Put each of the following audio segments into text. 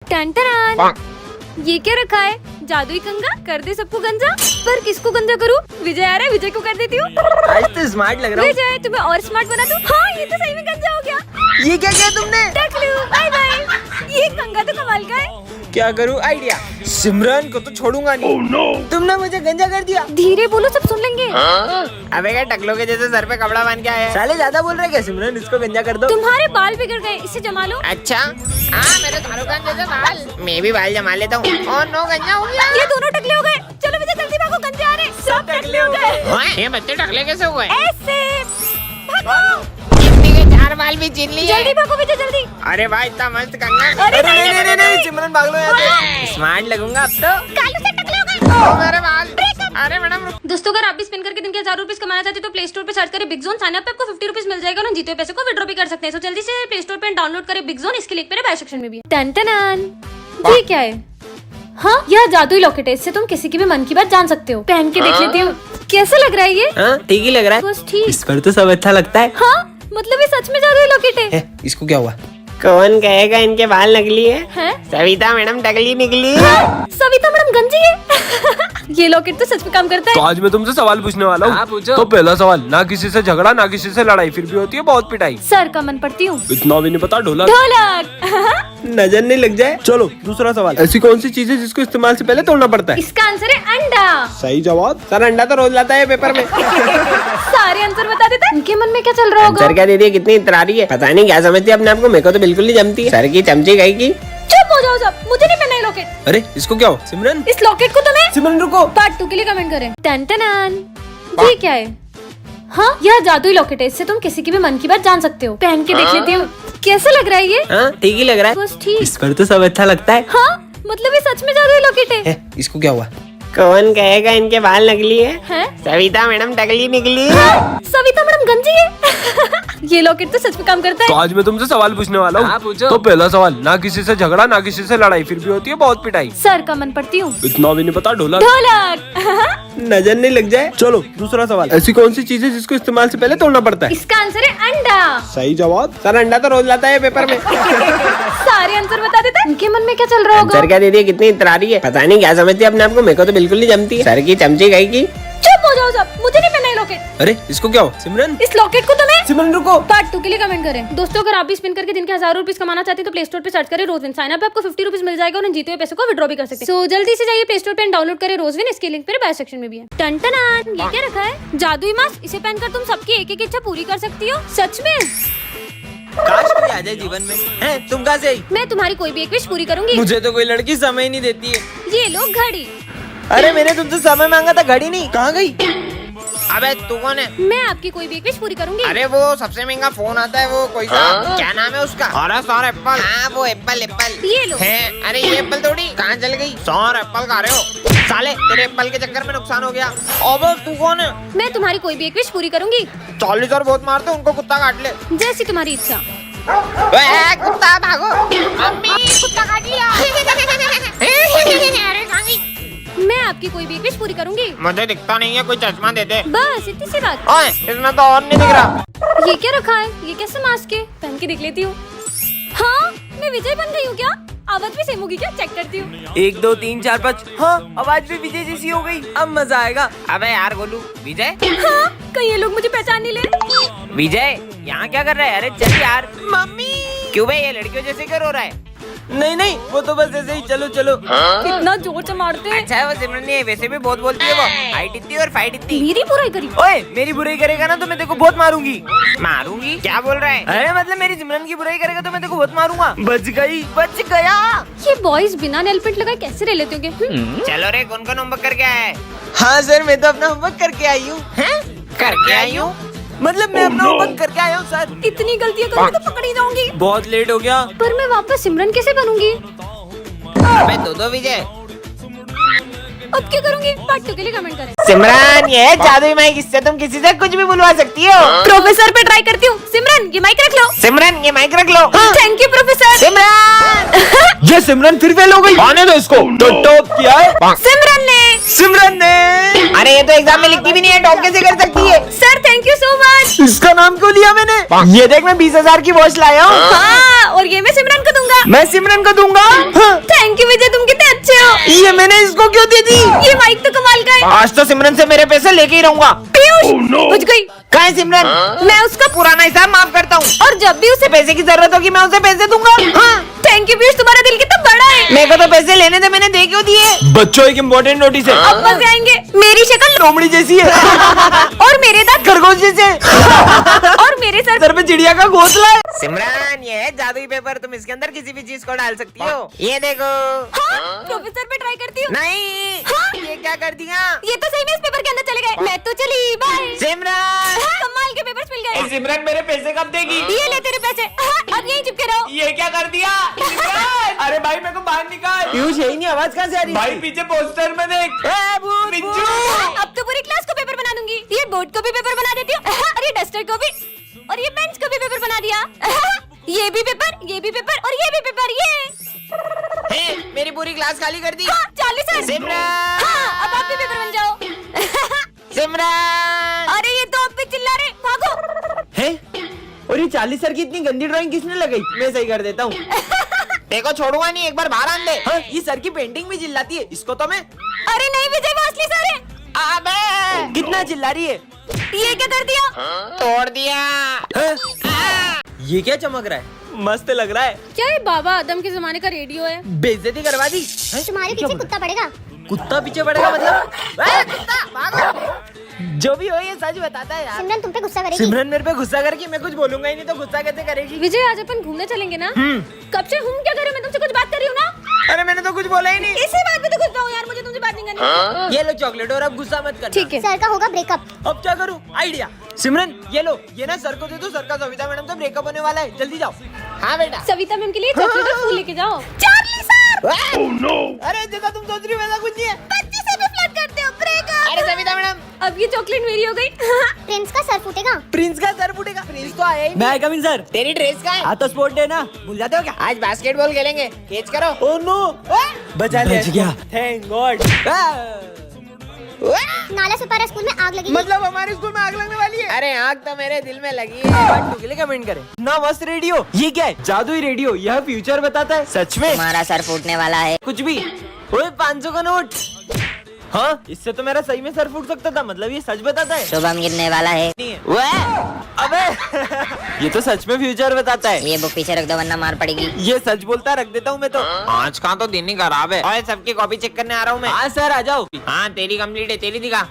Ton ये क्या रखा है? जादुई कंगा कर दे सबको गंजा। पर किसको गंजा करूँ? विजय आ रहा है, विजय को कर देती हूँ। आज तो स्मार्ट लग रहा हूँ। विजय तुम्हें और स्मार्ट बना दूँ। हाँ ये तो सही में गंजा हो गया। ये क्या किया तुमने? टकलू बाय बाय। ये कंगा तो कमाल का है। क्या करूँ? आइडिया। सिमरन को तो छोड़ूंगा नहीं। Oh, no. तुमने मुझे गंजा कर दिया। धीरे बोलो सब सुन लेंगे। अबे क्या टकलो के जैसे सर पे कपड़ा बांध के आया? साले ज्यादा बोल रहे क्या? सिमरन इसको गंजा कर दो। तुम्हारे बाल बिगड़ गए, इसे जमा लो। अच्छा हाँ मेरे शाहरुख खान जैसे बाल। मैं भी बाल जमा लेता हूँ। और नो गंजा हो गया। ये दोनों टकले हो गए। चलो विजय जल्दी भागो, गंजे आ रहे। सब टकले हो गए। ये बच्चे टकले कैसे हुए? ऐसे भागो। चिमनी के 4 बाल भी छीन लिए। जल्दी भागो विजय जल्दी। अरे भाई इतना मस्त कंगा। अरे नहीं, सिमरन भाग लो यहाँ से। स्मार्ट लगूंगा अब तो। कालू से टकले हो गए। मेरे बाल। अरे मैडम दोस्तों अगर आप भी स्पिन करके दिन के 1000 रुपए कमाना चाहते हैं तो प्ले स्टोर पे सर्च करें बिग जोन। साइन अप पे आपको 50 रुपीज मिल जाएगा और जीते हुए पैसे को विड्रॉ भी कर सकते हैं। तो जल्दी से प्ले स्टोर पे डाउनलोड करें बिग जोन। इसके लिंक मेरे बाय सेक्शन में भी है। टन ये क्या है? हाँ यह जादुई लॉकेट है, इससे तुम किसी की भी मन की बात जान सकते हो। पहन के देख लेती हूँ कैसा लग रहा है ये। हाँ ठीक ही लग रहा है। बस ठीक। इस पर तो सब अच्छा लगता है। हाँ मतलब ये सच में जादुई लॉकेट है। इसको क्या हुआ? कौन कहेगा इनके बाल नकली है? सविता मैडम टकली निकली। सविता मैडम गंजी है। ये लॉकेट तो सच में काम करता तो है। आज मैं तुमसे सवाल पूछने वाला हूँ। पूछो। तो पहला सवाल, ना किसी से झगड़ा ना किसी से लड़ाई, फिर भी होती है बहुत पिटाई। सर का मन पड़ती हूँ। इतना भी नहीं पता। ढोलक। ढोलक। नजर नहीं लग जाए। चलो दूसरा सवाल, ऐसी कौन सी चीज है जिसको इस्तेमाल से पहले तोड़ना पड़ता है? इसका आंसर है अंडा। सही जवाब। सर अंडा तो रोज लाता है पेपर में। सारे आंसर बता देता है। इनके मन में क्या चल रहा होगा? सर क्या दीदी है, कितनी इतरारी है। पता नहीं क्या समझती है अपने आप को। मेरे को तो बिल्कुल नहीं जमती है। सर की चमची गई की। चुप हो जाओ सब, मुझे नहीं पहना ये लॉकेट। अरे इसको क्या हो? सिमरन इस लॉकेट को तुम्हें सिमरन रुको। पार्ट 2 के लिए कमेंट करें। टन ये क्या है? हाँ यह जादुई लॉकेट है, इससे तुम किसी की भी मन की बात जान सकते हो। पहन के देख लेती हूँ कैसा लग रहा है ये। हाँ ठीक ही लग रहा है। बस ठीक। इस पर तो सब अच्छा लगता है। हाँ मतलब ये सच में जादुई लॉकेट है। इसको क्या हुआ? कौन कहेगा इनके बाल नकली है? सविता मैडम टकली निकली। सविता मैडम गंजी है। ये लॉकेट तो सच में काम करता तो है। आज मैं तुमसे सवाल पूछने वाला हाँ, हूँ। पूछो। तो पहला सवाल, ना किसी से झगड़ा ना किसी से लड़ाई, फिर भी होती है बहुत पिटाई। सर का मन पड़ती हूँ। इतना भी नहीं पता। ढोलक। ढोलक। नजर नहीं लग जाए। चलो दूसरा सवाल, ऐसी कौन सी चीज है जिसको इस्तेमाल से पहले तोड़ना पड़ता है? इसका आंसर है अंडा। सही जवाब। सर अंडा तो रोज लाता है पेपर में। सारे आंसर बता देता है। इनके मन में क्या चल रहा होगा? सर क्या दीदी है, कितनी इतरारी है। पता नहीं क्या समझती है अपने आप को। मेरे को तो बिल्कुल नहीं जमती है। सर की चमची गई की। चुप हो जाओ सब, मुझे नहीं पहना ये लॉकेट। अरे इसको क्या हो? सिमरन इस लॉकेट को तुम्हें सिमरन रुको। पार्ट 2 के लिए कमेंट करें। दोस्तों अगर आप भी स्पिन करके दिन के 1000 रुपीज कमाना चाहते हैं तो प्ले स्टोर पे सर्च करें रोजविन। साइन अप पे आपको 50 रुपीज मिल जाएगा और उन जीते हुए पैसे को विड्रॉ भी कर सकते हैं। सो जल्दी से जाइए प्ले स्टोर पे डाउनलोड करें रोजविन। इसके लिंक मेरे बाय सेक्शन में भी है। टन ये क्या रखा है? जादुई मास्क। इसे पहनकर तुम सबकी एक एक इच्छा पूरी कर सकती हो। सच में काश कोई आ जाए जीवन में। हैं तुम कहाँ से आई? मैं तुम्हारी कोई भी एक विश पूरी करूंगी। मुझे तो कोई लड़की समय ही नहीं देती है। ये लो घड़ी। अरे मैंने तुमसे समय मांगा था, घड़ी नहीं। कहाँ गई? अबे तू कौन है? मैं आपकी कोई भी एक विश पूरी करूंगी। अरे वो सबसे महंगा फोन आता है वो कोई सा। क्या नाम है उसका? अरे सौर एप्पल। हाँ वो एप्पल एप्पल। ये लो। है अरे ये एप्पल थोड़ी। कहाँ चल गई? सौर एप्पल खा रहे हो साले। तेरे एप्पल के चक्कर में नुकसान हो गया। अबे तू कौन है? मैं तुम्हारी कोई भी एक विश पूरी करूंगी। 40 और बहुत मारते उनको कुत्ता काट ले। जैसी तुम्हारी इच्छा। कुत्ता भागो। अम्मी कुत्ता काट लिया। अरे कहाँ गई? मैं आपकी कोई भी एक विश पूरी करूंगी। मुझे दिखता नहीं है, कोई चश्मा दे दे। बस इतनी सी बात। ओए इसमें तो और नहीं दिख रहा। ये क्या रखा है? ये कैसे मास्क है? पहन के देख लेती हूँ। हाँ मैं विजय बन गई हूँ क्या? आवाज भी सेम होगी क्या? चेक करती हूँ। 1 2 3 4 5। हाँ आवाज भी विजय जैसी हो गई। अब मजा आएगा। अबे यार गोलू विजय। हाँ कहीं ये लोग मुझे पहचान नहीं ले। विजय यहाँ क्या कर रहा है? अरे चल यार। मम्मी क्यों भाई ये लड़कियों जैसे क्यों रो रहा है? नहीं वो तो बस ऐसे ही। चलो चलो। कितना जोर से मारते हैं। अच्छा है वो सिमरन नहीं है, वैसे भी बहुत बोलती है वो। हाइट इतनी और फाइट इतनी। मेरी बुराई करी। ओए मेरी बुराई करेगा ना तो मैं तेरे को बहुत मारूंगी। मारूंगी? क्या बोल रहा है? अरे मतलब मेरी सिमरन की बुराई करेगा तो मैं तेरे को बहुत मारूंगा। बच गया। ये बॉयज बिना नेल पेंट लगाए कैसे रह लेते होंगे? चलो रे कौन होमवर्क करके आया है? हाँ सर मैं तो अपना होमवर्क करके आई हूँ। करके आई हूँ मतलब मैं अपना होमवर्क करके आया हूँ सर। इतनी गलतियाँ करूँगी तो पकड़ी जाऊंगी। बहुत लेट हो गया। पर मैं वापस सिमरन कैसे बनूंगी? अबे दो विजय। अब क्या करूंगी? पार्ट 2 के लिए कमेंट करें। सिमरन ये है जादुई माइक, इससे तुम किसी से कुछ भी बुलवा सकती हो। प्रोफेसर पे ट्राई करती हूँ। सिमरन ये माइक रख लो। सिमरन ये माइक रख लो। Thank you professor. सिमरन ये सिमरन फिर फेल हो गई। आने दो इसको। तो टॉप किया है सिमरन ने। सिमरन ने। अरे ये तो एग्जाम में लिखती भी नहीं है, टॉप कैसे कर सकती है? Sir thank you so much. इसका नाम क्यों लिया मैंने? ये देख मैं 20,000 की वॉच लाया हूँ। हाँ और ये मैं सिमरन को दूंगा। मैं सिमरन को दूंगा। थैंक यू विजय, तुम कितने अच्छे हो। ये मैंने इसको क्यों दे दी? ये माइक तो कमाल का है। आज तो सिमरन से मेरे पैसे लेके ही रहूंगा। पीयूष बुझ गई। कहाँ है सिमरन? मैं उसका पुराना हिसाब माफ करता हूँ, और जब भी उसे पैसे की जरूरत होगी मैं उसे पैसे दूंगा। हाँ थैंक यू पीयूष, तुम्हारा दिल कितना बड़ा है। मेरे को तो पैसे लेने थे, मैंने दे क्यों दिए? बच्चों एक इम्पोर्टेंट नोटिस है। अब मजे आएंगे। मेरी शक्ल लोमड़ी जैसी है और मेरे दांत खरगोश जैसे। और मेरे सर सर पे चिड़िया का घोंसला है। सिमरन ये है जादुई पेपर, तुम इसके अंदर किसी भी चीज को डाल सकती हो। ये देखो। प्रोफेसर पे ट्राई करती हूँ। नहीं ये क्या कर दिया? ये तो सही में इस पेपर के अंदर चले गए। मैं तो चली बाय। सिमरन कमाल के पेपर्स मिल गए। सिमरन मेरे पैसे कब देगी? ये ले तेरे पैसे। अब यहीं चिपके रहो। ये क्या कर दिया? अरे भाई मेरे को बाहर निकाल। पीयूष यही नहीं, आवाज कहाँ से आ रही? भाई पीछे पोस्टर में देख। बिज्जू। अब तो पूरी क्लास को पेपर बना दूंगी। ये बोर्ड को भी पेपर बना देती हूँ और ये डस्टर को भी, और ये बेंच को भी पेपर बना दिया। ये भी पेपर, ये भी पेपर और ये भी पेपर। ये मेरी पूरी क्लास खाली कर दी। 40 सर। सिमरन अब आप भी पेपर बन जाओ। सिमरन अरे ये तो अब भी चिल्ला रहे, भागो। है? और ये 40 सर की इतनी गंदी ड्राइंग किसने लगाई? मैं सही कर देता हूँ। देखो छोड़ूंगा नहीं, एक बार बाहर आन दे। ये सर की पेंटिंग भी चिल्लाती है, इसको तो मैं। अरे नहीं विजय, वो असली सर है। अबे कितना चिल्ला रही है? ये क्या कर दिया? तोड़ दिया। ये क्या चमक रहा है? मस्त लग रहा है। क्या ये बाबा आदम के जमाने का रेडियो है? बेइज्जती करवा दी। तुम्हारे पीछे कुत्ता पड़ेगा। कुत्ता पीछे पड़ेगा मतलब? कुत्ता भागो। जो भी हो ये सच बताता है यार। सिमरन तुम पे गुस्सा करेगी। सिमरन मेरे पे गुस्सा करके, मैं कुछ बोलूंगा ही नहीं तो गुस्सा कैसे करेगी? विजय आज अपन घूमने चलेंगे ना? कब से हम क्या करें? मैं तुमसे कुछ बात कर रही हूँ ना। अरे मैंने तो कुछ बोला ही नहीं। इसी बात पे तो गुस्सा हूँ यार, मुझे तुमसे बात नहीं करनी। ये लो चॉकलेट और अब गुस्सा मत करना। ठीक है। सर का होगा ब्रेकअप। अब क्या करूँ? आइडिया। सिमरन ये लो, ये ना सर को दे दो, सर का सविता मैडम से ब्रेकअप होने वाला है, जल्दी जाओ। हाँ बेटा। सविता मैम के लिए चॉकलेट और फूल लेके जाओ। Charlie sir. अरे जैसा तुम सोच रही हो वैसा कुछ नहीं है। बच्ची से भी फ्लर्ट करते हो, ब्रेकअप। अरे सविता मैडम, अब ये चॉकलेट मेरी हो गई। प्रिंस का सर फूटेगा। प्रिंस का सर फूटेगा? प्रिंस तो आया ही नहीं। मैं कमिंग सर। तेरी ड्रेस का है? आज तो स्पोर्ट डे ना, भूल जाते हो क्या? आज बास्केटबॉल खेलेंगे, कैच करो। ओह नो, बचा लिया बच गया। Thank God. नाला सुपारा स्कूल में आग लगेगी। मतलब हमारे स्कूल में आग लगने वाली है? अरे आग तो मेरे दिल में लगी है। पार्ट 2 के लिए कमेंट करें ना। मस्त रेडियो। ये क्या है? जादुई रेडियो। यह फ्यूचर बताता है। सच में तुम्हारा सर फूटने वाला है। कुछ भी। ओए 500 का नोट। हाँ इससे तो मेरा सही में सर फूट सकता था, मतलब ये सच बताता है। शुभम गिरने वाला है। अबे ये तो सच में फ्यूचर बताता है। ये बुक पीछे रख दो वरना मार पड़ेगी। ये सच बोलता, रख देता हूँ मैं तो। आज का तो दिन ही खराब है। और सबकी कॉपी चेक करने आ रहा हूँ मैं। हाँ सर आ जाओ। हाँ तेरी कंप्लीट है, तेरी दिखा।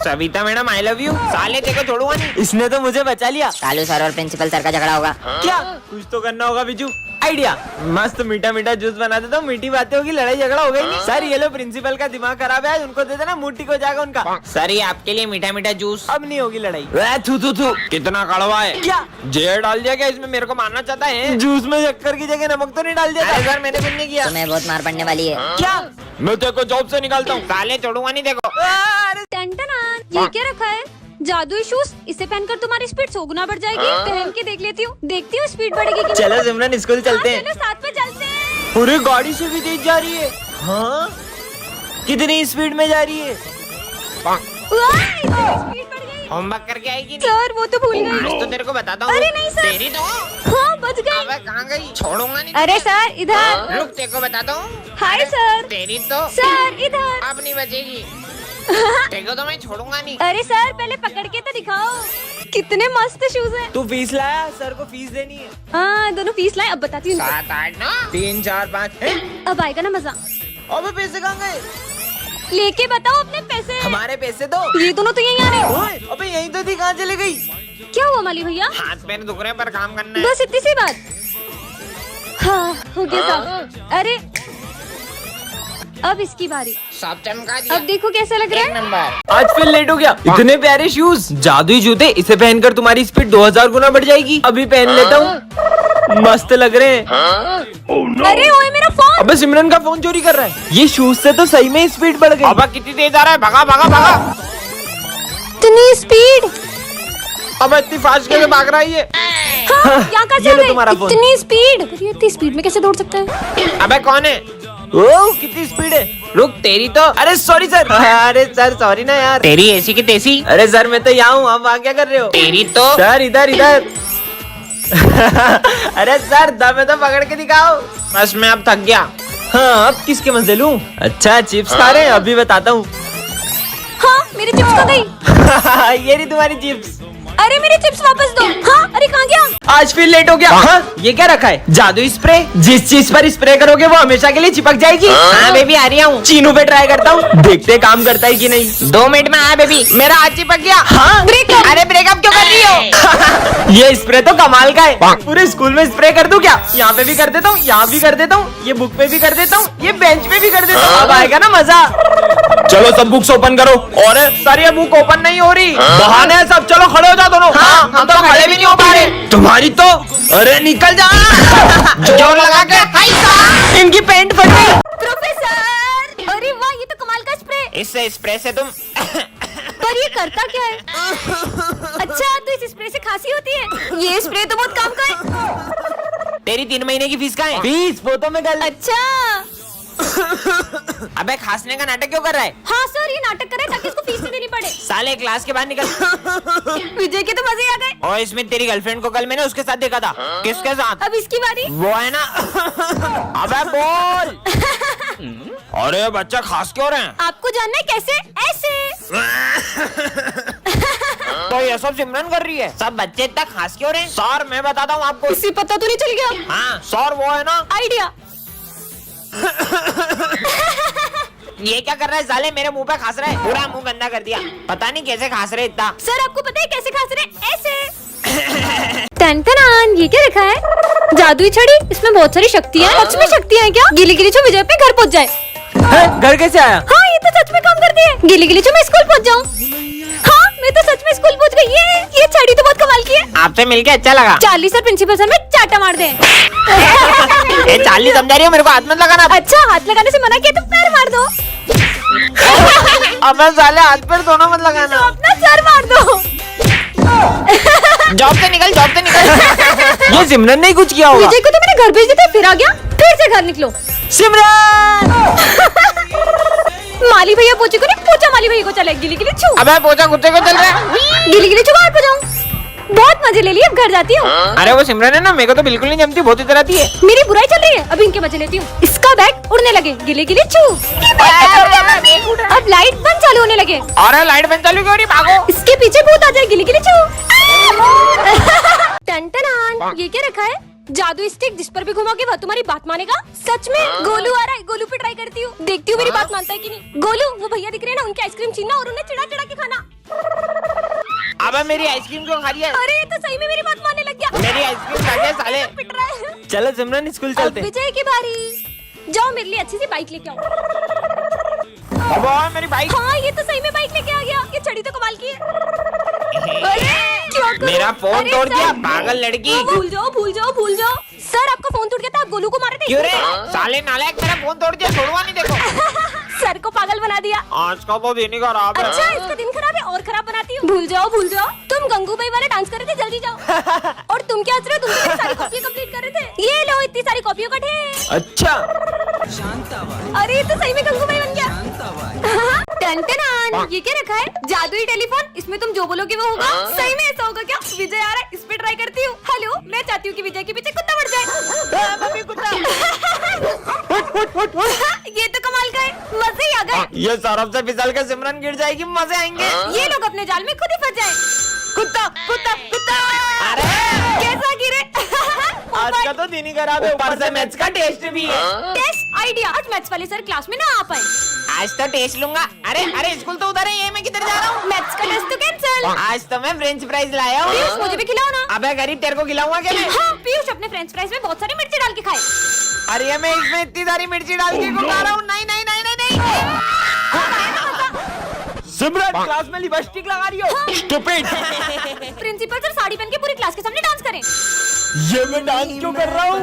Savita madam I love you. साले देखो छोड़ूंगा नहीं। इसने तो मुझे बचा लिया। कालू सर और प्रिंसिपल सर का झगड़ा होगा। क्या? कुछ तो करना होगा बिजू। आइडिया। मस्त मीठा मीठा जूस बना देता हूँ, मीठी बातें होगी, लड़ाई झगड़ा हो गई नहीं। सर ये लो, प्रिंसिपल का दिमाग खराब है आज, उनको दे देना, मुट्ठी को जाएगा उनका। सर ये आपके लिए मीठा मीठा जूस। अब नहीं होगी लड़ाई। थू थू थू कितना कड़वा है। क्या? जहर डाल दिया क्या इसमें? मेरे को मारना चाहता है? जूस में शक्कर की जगह नमक तो नहीं डाल दिया? अरे सर मैंने कुछ नहीं किया। तुम्हें बहुत मार पड़ने वाली है। क्या? मैं तेरे को जॉब से निकालता हूँ। साले छोड़ूंगा नहीं देखो। टन-टनान, ये क्या रखा है? जादुई शूज। इसे पहनकर तुम्हारी स्पीड 100 गुना बढ़ जाएगी। पहन के देख लेती हूँ, देखती हूँ स्पीड बढ़ेगी कि नहीं। चलो सिमरन स्कूल चलते हैं। चलो साथ में चलते हैं। पूरी गाड़ी से भी तेज जा रही है। हाँ कितनी स्पीड में जा रही है? स्पीड बढ़ गई। होमवर्क करके आएगी नहीं? सर वो तो भूल आज गई। तो तेरे को बताता हूँ। अरे नहीं सर। तेरी तो। हाँ बच गई। अबे कहाँ गई? छोड़ूंगा नहीं। अरे सर इधर। रुक तेरे को बताता हूँ। Hi sir. तेरी तो। सर इधर। अब नहीं बचेगी। देखो तो मैं छोड़ूंगा नहीं। अरे सर पहले पकड़ के तो दिखाओ, कितने मस्त शूज हैं। तू फीस लाया? सर को फीस देनी है। हाँ दोनों फीस लाए, अब बताती हूँ। 7 8 9 3 4 5 अब आएगा ना मजा। अबे पैसे कहाँ गए? लेके बताओ अपने पैसे। हमारे पैसे दो। ये दोनों तो यहीं आ रहे हैं। ओए अबे यहीं तो थी, कहाँ चले गई? क्या हुआ माली भैया? हाथ पैर दुख रहे पर काम करना है। बस इतनी सी बात। हाँ हो गया साहब। अरे अब इसकी बारी। सब चमका दिया। अब देखो कैसा लग रहा एक है। नंबर। आज फिर लेट हो गया। इतने प्यारे शूज, जादुई जूते, इसे पहनकर तुम्हारी स्पीड 2000 गुना बढ़ जाएगी। अभी पहन लेता हूँ, मस्त लग रहे हैं। अरे ओए मेरा फोन। अबे सिमरन का फोन चोरी कर रहा है। ये शूज से तो सही में स्पीड बढ़ गई। अब कितनी तेज आ रहा है, भगा भगा भगा। इतनी स्पीड। अब इतनी फास्ट कैसे भाग रहा है ये? यहाँ का ये लो तुम्हारा फोन। इतनी स्पीड, ये इतनी स्पीड में कैसे दौड़ सकता है? अबे कौन है? ओ कितनी स्पीड है। रुक, तेरी तो। अरे सॉरी सर। अरे सर सॉरी ना यार। तेरी ऐसी की तैसी। अरे सर मैं तो यहाँ हूँ, आप वहाँ क्या कर रहे हो? तेरी तो। सर इधर इधर। अरे सर दम है तो पकड़ के दिखाओ। बस मैं अब थक गया। हाँ अब किसके मजे लूं? अच्छा चिप्स खा रहे हैं, अभी बताता हूँ। हाँ मेरी चिप्स खा गई। ये रही तुम्हारी चिप्स। अरे मेरी चिप्स वापस दो। हाँ अरे कहाँ गया? आज फिर लेट हो गया। हाँ ये क्या रखा है? जादुई स्प्रे। जिस चीज पर स्प्रे करोगे वो हमेशा के लिए चिपक जाएगी। हाँ बेबी आ रही हूँ। चीनू पे ट्राई करता हूँ, देखते हैं काम करता है कि नहीं। 2 मिनट में आया बेबी, मेरा हाथ चिपक गया। हाँ ब्रेकअप। अरे ब्रेकअप क्यों कर रही हो? ये स्प्रे तो कमाल का है। पूरे स्कूल में स्प्रे कर दूं क्या? यहाँ पे भी कर देता हूँ, यहाँ भी कर देता हूँ, ये बुक पे भी कर देता हूँ, ये बेंच पे भी कर देता हूँ। अब आएगा ना मजा। चलो सब बुक्स ओपन करो। और सर ये बुक ओपन नहीं हो रही। बहाने हैं सब, चलो खड़े हो जाओ दोनों। हाँ, हम तो खड़े भी नहीं हो पा रहे। तुम्हारी तो। अरे निकल जा। जोर लगा के। हाय साहब। इनकी पैंट फट गई। प्रोफेसर, अरे वाह ये तो कमाल का स्प्रे। इससे स्प्रे से तुम। पर ये करता क्या है? अच्छा तो इस स्प्रे से खांसी होती है? ये स्प्रे तो बहुत काम का है। तेरी 3 महीने की फीस कहाँ है? फीस फोटो में गल। अच्छा अबे खांसने का नाटक क्यों कर रहा है? हाँ सर ये नाटक करे ताकि इसको फीस नहीं देनी पड़े। साले क्लास के बाहर निकल। विजय के तो मजे आ गए। और इसमें तेरी गर्लफ्रेंड को कल मैंने उसके साथ देखा था। किसके साथ? अब इसकी बारी। वो है ना। अबे बोल। अरे बच्चा खास क्यों रहे हैं? आपको जानना है कैसे? ऐसे। तो ये सब सिमरन कर रही है। सब बच्चे इतना खास क्यों रहे हैं? सर मैं बताता हूँ आपको। इसी पता तो नहीं चल गया। हाँ सर वो है ना। आइडिया। ये क्या कर रहा है साले, मेरे मुंह पे खास रहा है। पूरा मुंह गंदा कर दिया। पता नहीं कैसे खास रहे इतना। सर आपको पता है कैसे खांस रहे? ऐसे। टन ये क्या रखा है? जादुई छड़ी, इसमें बहुत सारी शक्तियाँ हैं। सच में शक्तियाँ हैं क्या? गिली गिली छो विजय पे घर पहुँच जाए। घर कैसे आया? हाँ ये तो सच में काम करती है। गिली गिली छो मैं स्कूल पहुँच जाऊँ। हाँ मैं तो सच में स्कूल पहुँच गई। ये छड़ी तो बहुत कमाल की है। आपसे मिलके अच्छा लगा। चार्ली सर प्रिंसिपल सर में चाटा मार दे। ए चार्ली समझा रही हो मेरे को, हाथ मत लगाना। अच्छा हाथ लगाने से मना किया तो पैर मार दो। अब साले हाथ पैर दोनों मत लगाना। तो अपना सर मार दो। जॉब से निकल, जॉब से निकल। ये सिमरन ने कुछ किया होगा। विजय को तो मैंने घर भेज दिया था, फिर आ गया। फिर से घर निकलो। सिमरन। माली भैया पोचे को नहीं, पोचा माली भैया को चले। गिली गिली छू। अबे पोचा कुत्ते को चल रहा है। गिली गिली छू बाहर पे जाऊँ। बहुत मजे ले लिए, अब घर जाती हूँ। अरे वो सिमरन है ना, मेरे को तो बिल्कुल नहीं जमती, बहुत इधर आती है। मेरी बुराई चल रही है, अभी इनके मजे लेती हूँ। इसका बैग उड़ने लगे। गिली गिली छू। अब लाइट बंद चालू होने लगे। अरे लाइट बंद चालू क्यों नहीं, भागो। इसके पीछे भूत आ जाए। गिली गिली छू। टन ये क्या रखा है? जादू स्टिक, जिस पर भी घुमाओगे वह तुम्हारी बात मानेगा। सच में? गोलू आ रहा है, गोलू पे ट्राई करती हूँ, देखती हूँ मेरी बात मानता है कि नहीं। गोलू वो भैया दिख रहे हैं ना, उनकी आइसक्रीम छीनना और उन्हें चिढ़ा चिढ़ा के खाना। अबे मेरी आइसक्रीम क्यों खा रही है? अरे ये तो सही में मेरी बात मानने लग गया। मेरी आइसक्रीम खा गया साले। पिट रहा है। चलो सिमरन स्कूल अब चलते। विजय की बारी। जाओ मेरे लिए अच्छी सी बाइक लेके आओ। अब ओए मेरी बाइक। हाँ ये तो सही में बाइक लेके आ गया। ये छड़ी तो कमाल की है। अरे क्या करूं? मेरा फोन अरे तोड़ सर, दिया, पागल लड़की। भूल जाओ भूल जाओ भूल जाओ। सर आपका फोन टूट गया था, आप गोलू को मारे थे। क्यों रे साले नालायक, मेरा फोन तोड़ दिया, छोड़वा नहीं देखो। सर को पागल बना दिया। आज का तो दिन ही खराब है। अच्छा इसका दिन खराब है और खराब बनाती हूँ। भूल जाओ। तुम गंगूबाई वाला डांस कर रहे थे, जल्दी जाओ। और तुम क्या हंस रहे हो? तुम तो मेरी सारी कॉपियां कंप्लीट कर रहे थे। ये लो इतनी सारी कॉपियों का ढेर। अच्छा अरे ये तो सही में गंगूबाई बन गया। टन ये क्या रखा है? जादुई टेलीफोन, इसमें तुम जो बोलोगे वो होगा। सही में ऐसा होगा क्या? विजय आ रहा है, इस पे ट्राई करती हूँ। हेलो मैं चाहती हूँ कि विजय के पीछे कुत्ता बढ़ जाए। मम्मी कुत्ता। ये तो कमाल का है, मजे ही आ गए। ये सरफ से फिसल के सिमरन गिर जाएगी, मजे आएंगे। ये लोग अपने जाल में खुद ही फंस जाए। कुत्ता कुत्ता कुत्ता। अरे कैसा गिरे? आज का तो दिन ही खराब है, ऊपर से मैथ्स का टेस्ट भी है। टेस्ट आइडिया, आज मैथ्स वाले सर क्लास में ना आ पाए। आज तो टेस्ट लूंगा। अरे स्कूल तो उधर है, ये मैं किधर जा रहा हूँ? मैथ्स का टेस्ट तो कैंसिल। आज तो मैं फ्रेंच फ्राइज लाया हूँ। पीयूष मुझे भी खिलाओ ना। अबे गरीब, तेरे को खिलाऊंगा क्या मैं? हाँ पीयूष अपने फ्रेंच फ्राइज में बहुत सारी मिर्ची डाल के खाए। अरे मैं इसमें इतनी सारी मिर्ची डाल के क्यों खा रहा हूँ? नहीं। सिमरन क्लास में लिपस्टिक लगा रही हो। स्टूपिड। प्रिंसिपल सर साड़ी पहन के पूरी क्लास के सामने डांस करें। ये मैं डांस क्यों कर रहा हूँ?